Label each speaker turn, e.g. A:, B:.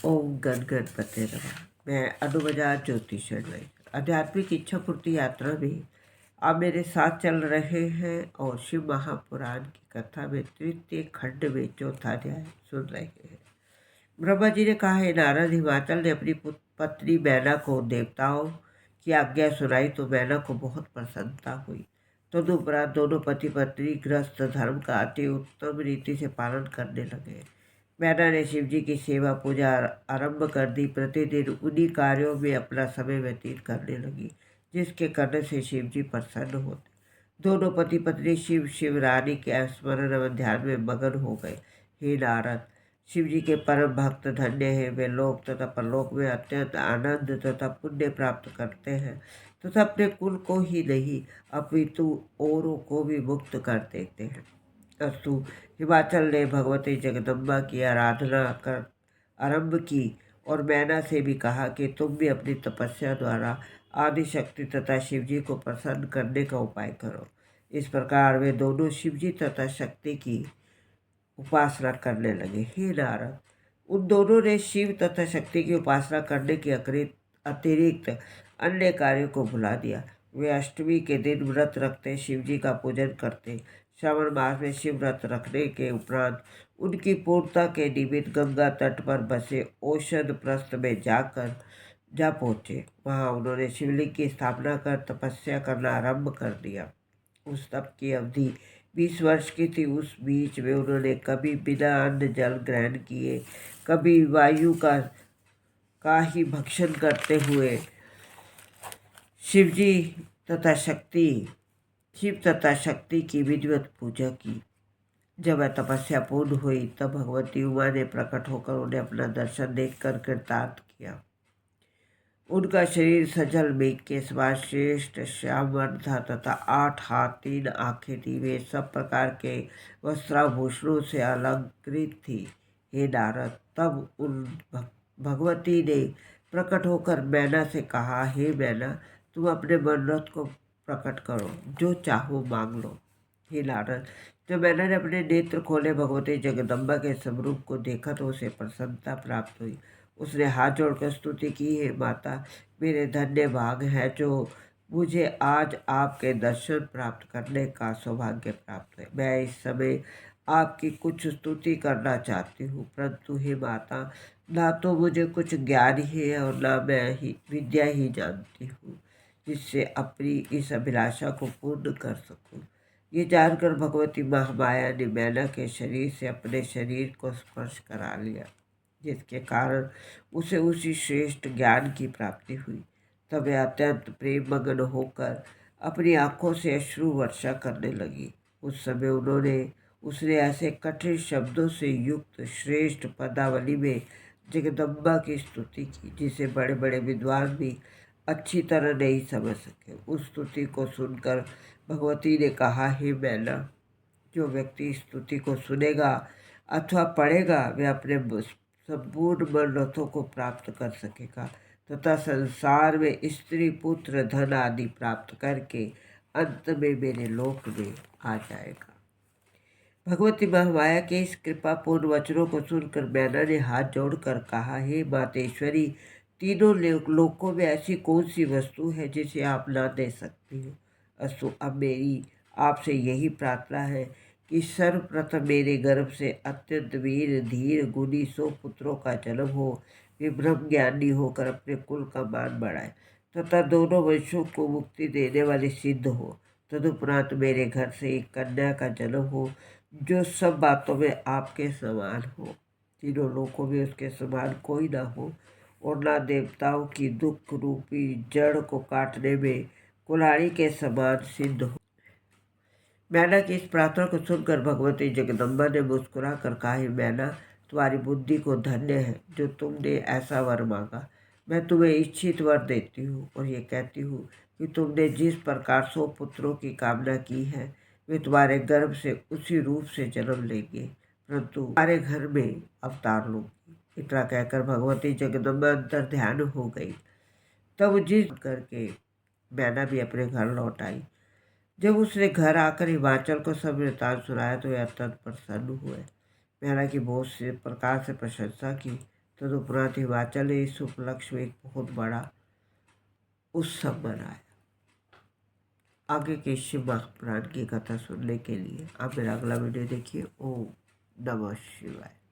A: ओम गण गणपते नमः। मैं अनुबजाज ज्योतिष एडवाइजर आध्यात्मिक इच्छा पूर्ति यात्रा में आप मेरे साथ चल रहे हैं और शिव महापुराण की कथा में तृतीय खंड में चौथा अध्याय सुन रहे हैं। ब्रह्मा जी ने कहा, हे नारद, हिमाचल ने अपनी पत्नी मैना को देवताओं की आज्ञा सुनाई तो मैना को बहुत प्रसन्नता हुई। तदुपरांत दोनों पति पत्नी गृहस्थ धर्म का अति उत्तम रीति से पालन करने लगे। मैना ने शिव जी की सेवा पूजा आरंभ कर दी। प्रतिदिन उन्हीं कार्यों में अपना समय व्यतीत करने लगी, जिसके करने से शिव जी प्रसन्न होते। दोनों पति पत्नी शिव शिवरानी के स्मरण एवं ध्यान में मगन हो गए। हे नारद, शिव जी के परम भक्त धन्य हैं। वे लोक तथा परलोक में अत्यंत आनंद तथा पुण्य प्राप्त करते हैं तथा अपने कुल को ही नहीं अपितु औरों को भी मुक्त कर देते हैं। अस्तु, हिमाचल ने भगवती जगदम्बा की आराधना कर आरंभ की और मैना से भी कहा कि तुम भी अपनी तपस्या द्वारा आदि शक्ति तथा शिवजी को प्रसन्न करने का उपाय करो। इस प्रकार वे दोनों शिवजी तथा शक्ति की उपासना करने लगे। हे नारद, उन दोनों ने शिव तथा शक्ति की उपासना करने के अतिरिक्त अन्य कार्यों को भुला दिया। वे अष्टमी के दिन व्रत रखते, शिवजी का पूजन करते। श्रावण मास में शिव व्रत रखने के उपरांत उनकी पूर्णता के निमित्त गंगा तट पर बसे औषध प्रस्थ में जा पहुँचे। वहाँ उन्होंने शिवलिंग की स्थापना कर तपस्या करना आरंभ कर दिया। उस तप की अवधि 20 वर्ष की थी। उस बीच में उन्होंने कभी बिना अन्न जल ग्रहण किए, कभी वायु का ही भक्षण करते हुए शिव तथा शक्ति की विधिवत पूजा की। जब वह तपस्या पूर्ण हुई तब भगवती उमा ने प्रकट होकर उन्हें अपना दर्शन देखकर कृतार्थ किया। उनका शरीर सजल मेघ के समान श्रेष्ठ श्याम वर्ण था तथा 8 हाथ 3 आंखें थी। वे सब प्रकार के वस्त्राभूषणों से अलंकृत थी। हे नारद, तब उन भगवती ने प्रकट होकर मैना से कहा, हे मैना, तुम अपने मनोरथ को प्रकट करो, जो चाहो मांग लो। हे नारद, जब मैना ने अपने नेत्र खोले, भगवती जगदम्बा के स्वरूप को देखा तो उसे प्रसन्नता प्राप्त हुई। उसने हाथ जोड़कर स्तुति की, हे माता, मेरे धन्य भाग है जो मुझे आज आपके दर्शन प्राप्त करने का सौभाग्य प्राप्त है। मैं इस समय आपकी कुछ स्तुति करना चाहती हूँ, परंतु हे माता, ना तो मुझे कुछ ज्ञान ही है और ना मैं विद्या ही जानती हूँ जिससे अपनी इस अभिलाषा को पूर्ण कर सकूँ। ये जानकर भगवती महामाया ने मैना के शरीर से अपने शरीर को स्पर्श करा लिया, जिसके कारण उसे उसी श्रेष्ठ ज्ञान की प्राप्ति हुई। तब वह अत्यंत प्रेम मगन होकर अपनी आंखों से अश्रु वर्षा करने लगी। उस समय उसने ऐसे कठिन शब्दों से युक्त श्रेष्ठ पदावली में जगदम्बा की स्तुति की, जिसे बड़े बड़े विद्वान भी अच्छी तरह नहीं समझ सके। उस स्तुति को सुनकर भगवती ने कहा, हे मैना, जो व्यक्ति इस स्तुति को सुनेगा अथवा पढ़ेगा वह अपने संपूर्ण मनोरथों को प्राप्त कर सकेगा तथा संसार में स्त्री पुत्र धन आदि प्राप्त करके अंत में मेरे लोक में आ जाएगा। भगवती महामाया के इस कृपापूर्ण वचनों को सुनकर मैना ने हाथ जोड़कर कहा, हे मातेश्वरी, तीनों लोकों में ऐसी कौन सी वस्तु है जिसे आप ना दे सकती हो। अस्तु, अब मेरी आपसे यही प्रार्थना है कि सर्वप्रथम मेरे गर्भ से अत्यंत वीर धीर गुणी 100 पुत्रों का जन्म हो। वे ब्रह्म ज्ञानी होकर अपने कुल का मान बढ़ाए तथा दोनों वंशों को मुक्ति देने वाले सिद्ध हो। तदुपरांत मेरे घर से एक कन्या का जन्म हो जो सब बातों में आपके समान हो, तीनों लोकों में उसके समान कोई ना हो और ना देवताओं की दुख रूपी जड़ को काटने में कुल्हाड़ी के समान सिद्ध हो। मैना की इस प्रार्थना को सुनकर भगवती जगदम्बा ने मुस्कुरा कर कहा, मैना, तुम्हारी बुद्धि को धन्य है जो तुमने ऐसा वर मांगा। मैं तुम्हें इच्छित वर देती हूँ और ये कहती हूँ कि तुमने जिस प्रकार 100 पुत्रों की कामना की है वे तुम्हारे गर्भ से उसी रूप से जन्म लेंगे, परंतु तुम्हारे घर में अवतार लूंगी। इतना कहकर भगवती जगदम्बा अंतर ध्यान हो गई। तब जिस करके मैना भी अपने घर लौट आई। जब उसने घर आकर हिमाचल को सब वृतांत सुनाया तो वे अत्यंत प्रसन्न हुए। मैना की बहुत से प्रकार से प्रशंसा की तदुपरांत हिमाचल ने इस उपलक्ष्य में एक बहुत बड़ा उत्सव मनाया। आगे के शिव महापुराण की कथा सुनने के लिए आप मेरा अगला वीडियो देखिए। ओम नमः शिवाय।